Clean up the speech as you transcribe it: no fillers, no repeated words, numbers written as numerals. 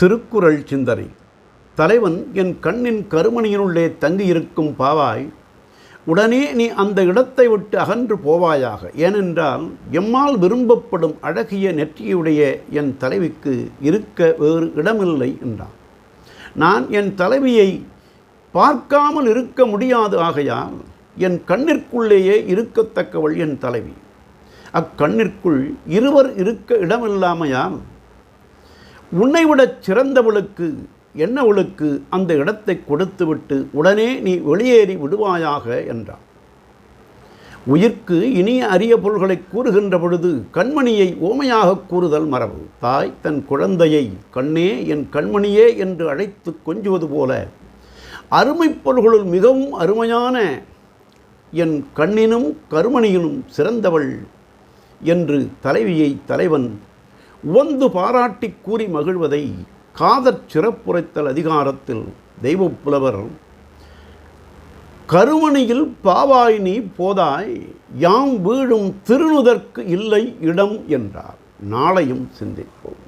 திருக்குறள் சிந்தனை. தலைவன் என் கண்ணின் கருமணியினுள்ளே தங்கியிருக்கும் பாவாய், உடனே நீ அந்த இடத்தை விட்டு அகன்று போவாயாக. ஏனென்றால் எம்மால் விரும்பப்படும் அழகிய நெற்றியுடைய என் தலைவிக்கு இருக்க வேறு இடமில்லை என்றான். நான் என் தலைவியை பார்க்காமல் இருக்க முடியாது. ஆகையால் என் கண்ணிற்குள்ளேயே இருக்கத்தக்கவள் என் தலைவி. அக்கண்ணிற்குள் இருவர் இருக்க இடமில்லாமையால் உன்னைவிடச் சிறந்தவளுக்கு என்னவளுக்கு அந்த இடத்தை கொடுத்துவிட்டு உடனே நீ வெளியேறி விடுவாயாக என்றான். உயிர்க்கு இனிய அரிய பொருள்களை கூறுகின்ற பொழுது கண்மணியை ஓமையாக கூறுதல் மரபு. தாய் தன் குழந்தையை கண்ணே என் கண்மணியே என்று அழைத்து கொஞ்சுவது போல அருமைப் பொருள்களுள் மிகவும் அருமையான என் கண்ணினும் கருமணியினும் சிறந்தவள் என்று தலைவியை தலைவன் உவந்து பாராட்டி கூறி மகிழ்வதை காதற் சிறப்புரைத்தல் அதிகாரத்தில் தெய்வப்புலவர் கருமணியில் பாவாய் நீ போதாய், யாம் வீழும் திருநுதற்கு இல்லை இடம் என்றார். நாளையும் சிந்திப்போம்.